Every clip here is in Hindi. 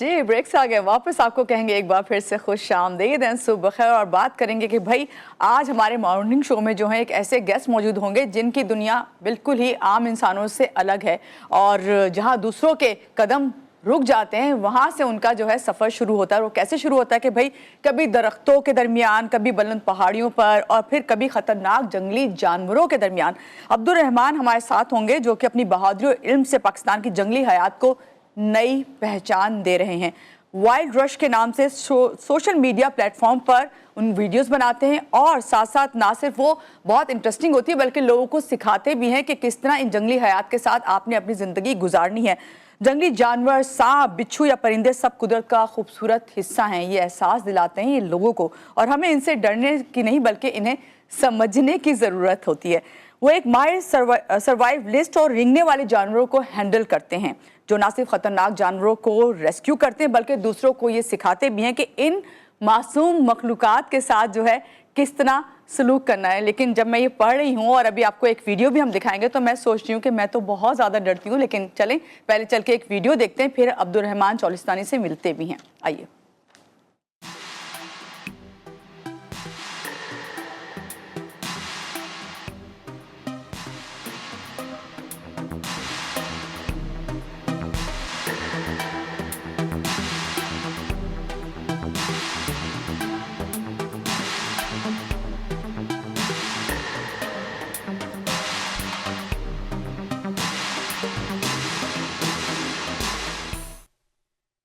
जी ब्रेक से आ गए वापस। आपको कहेंगे एक बार फिर से खुश आमदीद एंड सुबह बखैर। और बात करेंगे कि भाई आज हमारे मॉर्निंग शो में जो है एक ऐसे गेस्ट मौजूद होंगे जिनकी दुनिया बिल्कुल ही आम इंसानों से अलग है, और जहां दूसरों के कदम रुक जाते हैं वहां से उनका जो है सफ़र शुरू होता है। वो कैसे शुरू होता है कि भाई कभी दरख्तों के दरमियान, कभी बुलंद पहाड़ियों पर, और फिर कभी ख़तरनाक जंगली जानवरों के दरमियान। अब्दुल रहमान हमारे साथ होंगे जो कि अपनी बहादुरी और इल्म से पाकिस्तान की जंगली हयात को नई पहचान दे रहे हैं। वाइल्ड रश के नाम से सोशल मीडिया प्लेटफॉर्म पर उन वीडियोस बनाते हैं, और साथ साथ ना सिर्फ वो बहुत इंटरेस्टिंग होती है बल्कि लोगों को सिखाते भी हैं कि किस तरह इन जंगली हयात के साथ आपने अपनी ज़िंदगी गुजारनी है। जंगली जानवर, सांप, बिच्छू या परिंदे सब कुदरत का खूबसूरत हिस्सा हैं। ये एहसास दिलाते हैं ये लोगों को, और हमें इनसे डरने की नहीं बल्कि इन्हें समझने की ज़रूरत होती है। वो एक माहिर सर्वाइवलिस्ट और रेंगने वाले जानवरों को हैंडल करते हैं, जो ना सिर्फ खतरनाक जानवरों को रेस्क्यू करते हैं बल्कि दूसरों को ये सिखाते भी हैं कि इन मासूम मखलूकात के साथ जो है किस तरह सलूक करना है। लेकिन जब मैं ये पढ़ रही हूँ और अभी आपको एक वीडियो भी हम दिखाएंगे तो मैं सोच रही हूँ कि मैं तो बहुत ज़्यादा डरती हूँ। लेकिन चलें पहले चल के एक वीडियो देखते हैं, फिर अब्दुल रहमान चौलिस्तानी से मिलते भी हैं। आइए।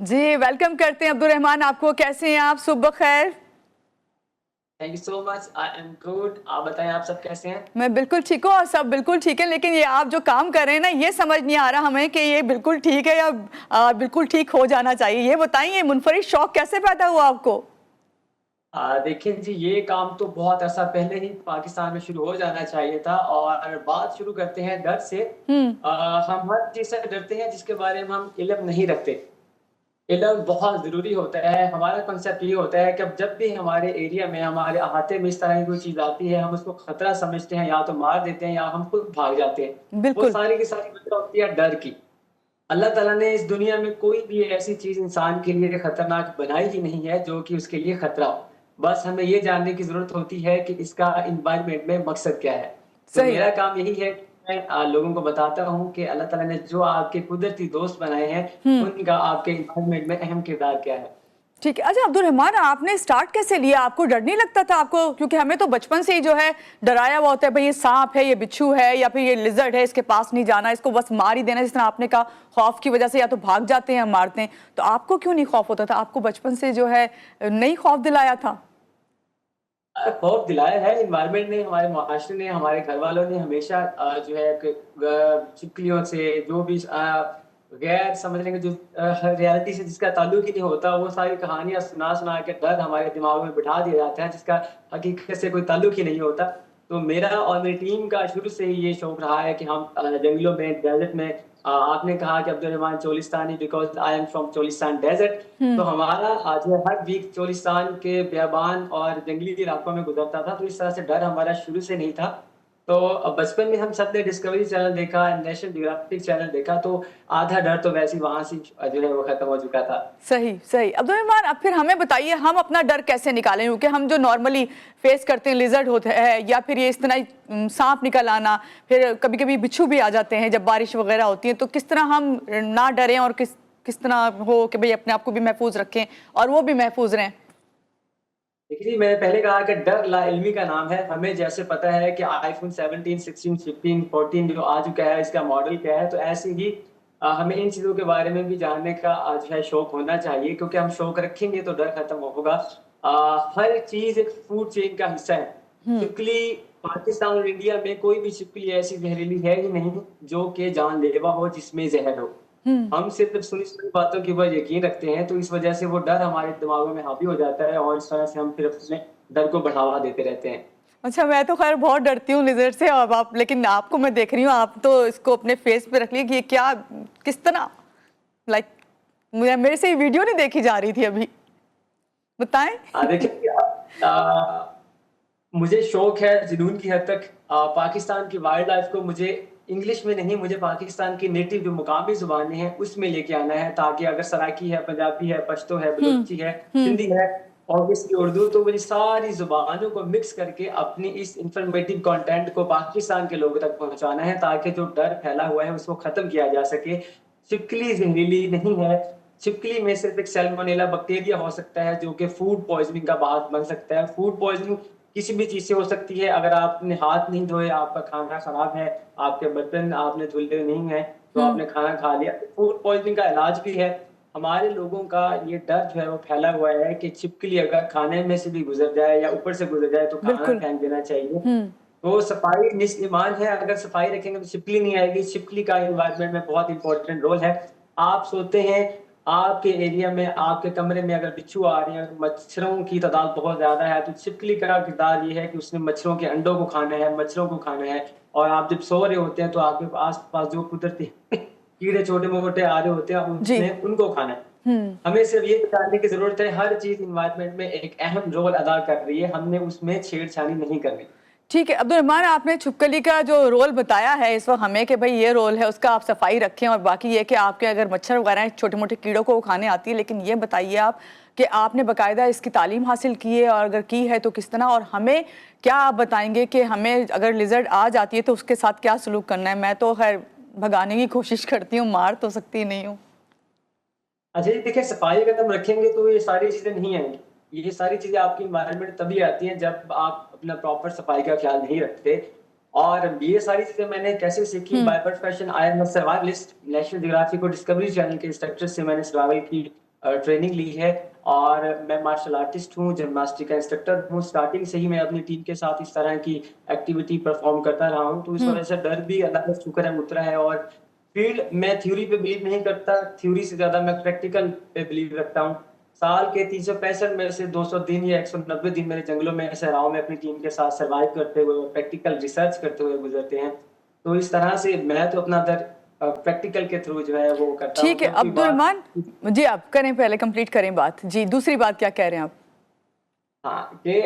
जी वेलकम करते हैं अब्दुल रहमान आपको। कैसे हैं आप? सुबह खैर। Thank you so much. I am good. आप बताएं, आप सब कैसे हैं? मैं बिल्कुल ठीक हूँ और सब बिल्कुल ठीक है, लेकिन ये आप जो काम कर रहे हैं ना, ये समझ नहीं आ रहा हमें कि ये बिल्कुल ठीक है या बिल्कुल ठीक हो जाना चाहिए। ये बताइए, मुनफरिद शौक कैसे पैदा हुआ आपको? देखिए जी, ये काम तो बहुत अर्सा पहले ही पाकिस्तान में शुरू हो जाना चाहिए था। और बात शुरू करते हैं डर से। हम्म। हम हर चीज़ से डरते हैं जिसके बारे में हम इल्म नहीं रखते। इल्म बहुत ज़रूरी होता है। हमारा कॉन्सेप्ट ये होता है कि अब जब भी हमारे एरिया में, हमारे अहाते में इस तरह की कोई चीज़ आती है, हम उसको खतरा समझते हैं, या तो मार देते हैं या हम खुद भाग जाते हैं। वो बिल्कुल। सारी की सारी वजह होती है डर की। अल्लाह ताला ने इस दुनिया में कोई भी ऐसी चीज़ इंसान के लिए खतरनाक बनाई ही नहीं है जो कि उसके लिए खतरा हो। बस हमें ये जानने की ज़रूरत होती है कि इसका एनवायरनमेंट में मकसद क्या है। तो सही। मेरा काम यही है कि मैं लोगों को बताता हूँ कि अल्लाह ताला ने जो आपके कुदरती दोस्त बनाए हैं, हम्म। उनका आपके एनवायरनमेंट में अहम किरदार क्या है। ठीक है। अच्छा अब्दुल रहमान, आपने स्टार्ट कैसे लिया? आपको डर नहीं लगता था आपको? क्योंकि हमें तो बचपन से ही जो है डराया हुआ होता है, भाई ये सांप है, ये बिच्छू है, या फिर ये लिजर्ड है, इसके पास नहीं जाना, इसको बस मार ही देना। जिस तरह आपने कहा, खौफ की वजह से या तो भाग जाते हैं या मारते हैं। तो आपको क्यों नहीं खौफ होता था? आपको बचपन से जो है नहीं खौफ दिलाया था? खौफ दिलाया है एनवायरनमेंट ने, हमारे माशरे ने, हमारे घर वालों ने हमेशा जो है छिपकलियों से, जो भी गैर समझने के जो रियलिटी से जिसका ताल्लुक ही नहीं होता, वो सारी कहानियां सुना सुना के डर हमारे दिमाग में बिठा दिया जाता है जिसका हकीकत से कोई ताल्लुक ही नहीं होता। तो मेरा और मेरी टीम का शुरू से ही ये शौक रहा है कि हम जंगलों में, डेजर्ट में, आपने कहा कि Abdul Rahman Cholistani, because I am from Cholistan desert. तो हमारा आज हर वीक चोलिस्तान के बियाबान और जंगली इलाकों में गुजरता था। तो इस तरह से डर हमारा शुरू से नहीं था। तो बचपन में हम सब ने डिस्कवरी चैनल देखा, नेशनल जियोग्राफिक चैनल देखा, तो आधा डर तो वैसे ही वहां से जो है वो खत्म हो चुका था। सही सही। अब्दुल रहमान, अब फिर हमें बताइए, हम अपना डर कैसे निकालें? क्योंकि हम जो नॉर्मली फेस करते हैं, लिजर्ड होते हैं या फिर ये इस तरह सांप निकल आना, फिर कभी कभी बिच्छू भी आ जाते हैं जब बारिश वगैरह होती है, तो किस तरह हम ना डरें और किस किस तरह हो कि भाई अपने आप को भी महफूज रखें और वो भी महफूज रहें? देखिए, मैंने पहले कहा कि डर लाइल्मी का नाम है। हमें जैसे पता है कि आईफोन 17, 16, 15, 14 जो आ चुका है, इसका मॉडल क्या है, तो ऐसे ही हमें इन चीज़ों के बारे में भी जानने का जो है शौक होना चाहिए, क्योंकि हम शौक रखेंगे तो डर खत्म होगा। हर चीज़ एक फूड चेन का हिस्सा है। छिपकली, पाकिस्तान और इंडिया में कोई भी छिपकली ऐसी जहरीली है ही नहीं जो कि जानलेवा हो, जिसमें जहर हो। हम सिर्फ सुनी सुनी बातों के ऊपर यकीन रखते हैं, तो इस वजह से वो डर हमारे दिमागों में हावी हो जाता है और इस तरह से हम फिर अपने डर को बढ़ावा देते रहते हैं। अच्छा, मैं तो खैर बहुत डरती हूँ लिजर्ड से। अब आप, लेकिन आपको मैं देख रही हूँ, आप तो इसको अपने फेस पे रख लिए कि ये क्या, किस तरह, लाइक मेरे से वीडियो नहीं देखी जा रही थी अभी, बताएं। देखिए, मुझे शौक है जुनून की हद तक। पाकिस्तान की वाइल्ड लाइफ को मुझे इंग्लिश में नहीं, मुझे पाकिस्तान की नेटिव जो मुकामी ज़ुबानें हैं, उसमें लेके आना है, ताकि अगर सराइकी है, पंजाबी है, पश्तो है, बलूची है, सिंधी है, ऑब्वियसली उर्दू, तो मुझे सारी ज़ुबानों को मिक्स करके अपनी इस इन्फॉर्मेटिव कंटेंट को पाकिस्तान के लोगों तक पहुँचाना है, ताकि जो डर फैला हुआ है, उसको ख़त्म किया जा सके। छिपकली ज़हरीली नहीं है, छिपकली में सिर्फ़ एक सैल्मोनेला बैक्टीरिया हो सकता है, जो कि फूड पॉइज़निंग का बात बन सकता है। फूड पॉइज़निंग किसी भी चीज़ से हो सकती है, अगर आपने हाथ नहीं धोए, आपका खाना खराब है, आपके बर्तन आपने धुले नहीं हैं, तो आपने खाना खा लिया, फूड पॉइज़निंग का इलाज भी है। हमारे लोगों का ये डर जो है वो फैला हुआ है कि छिपकली अगर खाने में से भी गुज़र जाए या ऊपर से गुज़र जाए तो खाना बिल्कुल। फेंक देना चाहिए। तो सफाई निस्न-ईमान है, अगर सफाई रखेंगे तो छिपकली नहीं आएगी। छिपकली का एनवायरनमेंट में बहुत इंपॉर्टेंट रोल है। आप सोते हैं, आपके एरिया में, आपके कमरे में अगर बिच्छू आ रहे हैं, मच्छरों की तादाद बहुत ज़्यादा है, तो छिपकली का किरदार ये है कि उसने मच्छरों के अंडों को खाना है, मच्छरों को खाना है, और आप जब सो रहे होते हैं तो आपके आस-पास जो कुदरती कीड़े छोटे-मोटे आ रहे होते हैं, जी। उसने उनको खाना है। हमें सिर्फ ये जानने की ज़रूरत है, हर चीज़ एनवायरनमेंट में एक अहम रोल अदा कर रही है, हमने उसमें छेड़छानी नहीं करनी। ठीक है, अब्दुल रहमान, आपने छिपकली का जो रोल बताया है इस वक्त हमें कि भाई ये रोल है उसका, आप सफाई रखें, और बाकी ये कि आपके अगर मच्छर वगैरह हैं, छोटे मोटे कीड़ों को वो खाने आती है, लेकिन ये बताइए आप कि आपने बाकायदा इसकी तालीम हासिल की है, और अगर की है तो किस तरह, और हमें क्या आप बताएंगे कि हमें अगर लिजर्ड आ जाती है तो उसके साथ क्या सलूक करना है? मैं तो खैर भगाने की कोशिश करती हूँ, मार तो सकती नहीं हूँ। अच्छा जी, देखिए, सफाई अगर हम रखेंगे तो ये सारी चीज़ें नहीं आएँगी। ये सारी चीज़ें आपकी एनवायरनमेंट तभी आती हैं जब आप अपना प्रॉपर सफाई का ख़्याल नहीं रखते। और ये सारी चीज़ें मैंने कैसे सीखी? By profession I am a सर्वाइवलिस्ट। National geographic और डिस्कवरी चैनल के इंस्ट्रक्टर से मैंने सर्वाइवल की ट्रेनिंग ली है, और मैं मार्शल आर्टिस्ट हूँ, जिम्नास्टिक का इंस्ट्रक्टर हूँ। स्टार्टिंग से ही मैं अपनी टीम के साथ इस तरह की एक्टिविटी परफ़ॉर्म करता रहा हूँ, तो इस वज़ह से डर भी अल्लाह का शुक्र है उतरा है। और फील्ड, मैं थ्योरी पे बिलीव नहीं करता, थ्योरी से ज़्यादा मैं प्रैक्टिकल पे बिलीव रखता हूँ। साल के 365 में से 200 दिन या 190 दिन मेरे जंगलों में, सहराओं में अपनी टीम के साथ सर्वाइव करते हुए और प्रैक्टिकल रिसर्च करते हुए गुज़रते हैं। तो इस तरह से मैं तो अपना दर प्रैक्टिकल के थ्रू जो है वो करता हूँ। ठीक है जब कोई अब्दुल बात, रहमान, जी आप करें, पहले कंप्लीट करें बात। जी, दूसरी बात क्या कह रहे हैं आप? हाँ, कि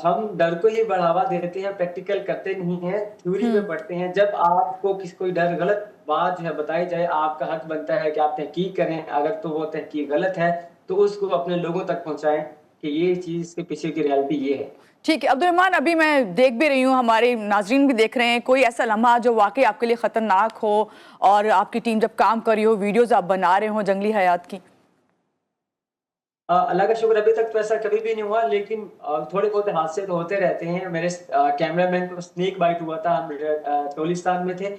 हम डर को ही बढ़ावा देते हैं, प्रैक्टिकल करते नहीं हैं, थ्योरी पे पढ़ते हैं। जब आपको कोई डर, गलत बात जो है बताई जाए, आपका हक बनता है कि आप तहकीक करें। अगर तो वो तहकीक गलत है, तो उसको अपने लोगों तक पहुँचाएँ कि ये चीज़ के पीछे की रियलिटी ये है। ठीक है अब्दुल रहमान, अभी मैं देख भी रही हूँ, हमारे नाजरीन भी देख रहे हैं, कोई ऐसा लम्हा जो वाकई आपके लिए खतरनाक हो, और आपकी टीम जब काम कर रही हो, वीडियोस आप बना रहे हो जंगली हयात की? अल्लाह का शुक्र, अभी तक तो ऐसा कभी भी नहीं हुआ, लेकिन थोड़े बहुत हादसे तो होते रहते हैं। मेरे कैमरामैन को स्नेक बाइट हुआ था, हम टोलिस्तान में थे,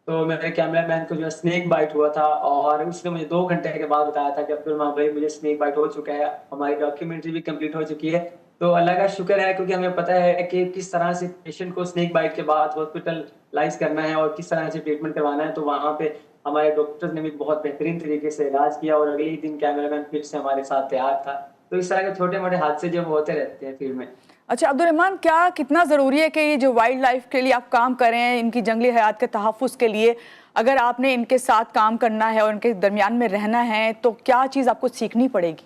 तो मेरे कैमरामैन को जो है स्नेक बाइट हुआ था, और उसने मुझे 2 घंटे के बाद बताया था कि अब्दुल रहमान भाई, मुझे स्नेक बाइट हो चुका है, हमारी डॉक्यूमेंट्री भी कंप्लीट हो चुकी है। तो अल्लाह का शुक्र है, क्योंकि हमें पता है कि किस तरह से पेशेंट को स्नेक बाइट के बाद हॉस्पिटलाइज़ करना है और किस तरह से ट्रीटमेंट करवाना है। तो वहाँ पे हमारे डॉक्टर्स ने भी बहुत बेहतरीन तरीके से इलाज किया, और अगले ही दिन कैमरामैन फिर से हमारे साथ तैयार था। तो इस तरह के छोटे-मोटे हादसे जो होते रहते हैं फील्ड में। अच्छा अब्दुल रहमान, क्या कितना ज़रूरी है कि ये जो वाइल्ड लाइफ के लिए आप काम कर रहे हैं, इनकी जंगली हयात के तहफ़्फ़ुज़ के लिए, अगर आपने इनके साथ काम करना है और इनके दरमियान में रहना है, तो क्या चीज़ आपको सीखनी पड़ेगी?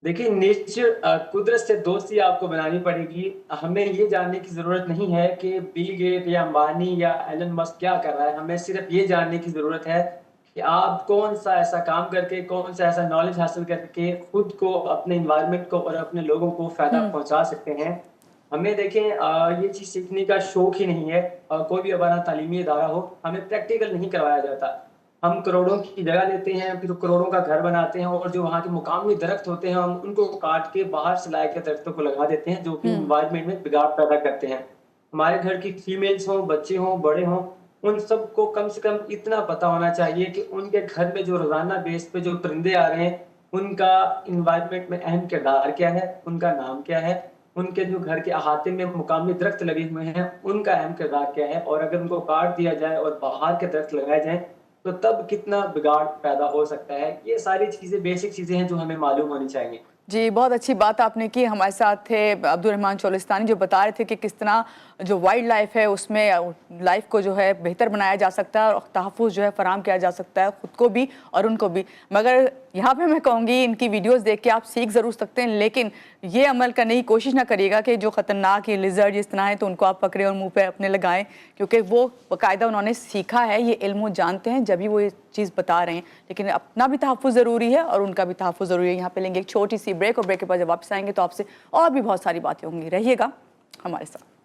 देखिए, नेचर, कुदरत से दोस्ती आपको बनानी पड़ेगी। हमें ये जानने की ज़रूरत नहीं है कि बिल गेट या अंबानी या एलन मस्क क्या कर रहा है। हमें सिर्फ़ ये जानने की ज़रूरत है कि आप कौन-सा ऐसा काम करके, कौन-सा ऐसा नॉलेज हासिल करके खुद को, अपने एनवायरनमेंट को और अपने लोगों को फ़ायदा पहुँचा सकते हैं। हमें देखें, ये चीज़ सीखने का शौक ही नहीं है। कोई भी हमारा तालीमी इदारा हो, हमें प्रैक्टिकल नहीं करवाया जाता। हम करोड़ों की जगह लेते हैं, फिर करोड़ों का घर बनाते हैं, और जो वहाँ के मुकामी दरख्त होते हैं, हम उनको काट के बाहर से लाए के दरख्तों को लगा देते हैं, जो कि एनवायरनमेंट में बिगाड़ पैदा करते हैं। हमारे घर की फीमेल्स हों, बच्चे हों, बड़े हों, उन सबको कम से कम इतना पता होना चाहिए कि उनके घर में जो रोज़ाना बेस पे जो परिंदे आ रहे हैं, उनका एनवायरनमेंट में अहम किरदार क्या है, उनका नाम क्या है, उनके जो घर के अहाते में मुकामी दरख्त लगे हुए हैं, उनका अहम किरदार क्या है, और अगर उनको काट दिया जाए और बाहर के दरख्त लगाए जाएँ, तो तब कितना बिगाड़ पैदा हो सकता है। ये सारी चीज़ें, बेसिक चीज़ें हैं जो हमें मालूम होनी चाहिए। जी, बहुत अच्छी बात आपने की। हमारे साथ थे अब्दुल रहमान चोलिस्तानी, जो बता रहे थे कि किस तरह जो वाइल्ड लाइफ है उसमें लाइफ को जो है बेहतर बनाया जा सकता है, और तहफ़्फ़ुज़ जो है फ़राहम किया जा सकता है, ख़ुद को भी और उनको भी। मगर यहाँ पे मैं कहूँगी इनकी वीडियोस देख के आप सीख ज़रूर सकते हैं, लेकिन ये अमल करने की कोशिश ना करिएगा कि जो ख़तरनाक ये लिजर्ड जिस तरह है तो उनको आप पकड़े और मुंह पे अपने लगाएं, क्योंकि वो बाकायदा उन्होंने सीखा है, ये इल्म वो जानते हैं, जब भी वो ये चीज़ बता रहे हैं। लेकिन अपना भी तहफ़्फ़ुज़ ज़रूरी है और उनका भी तहफ़्फ़ुज़ ज़रूरी है। यहाँ पे लेंगे एक छोटी सी ब्रेक और ब्रेक के बाद जब वापस आएंगे तो आपसे और भी बहुत सारी बातें होंगी। रहिएगा हमारे साथ।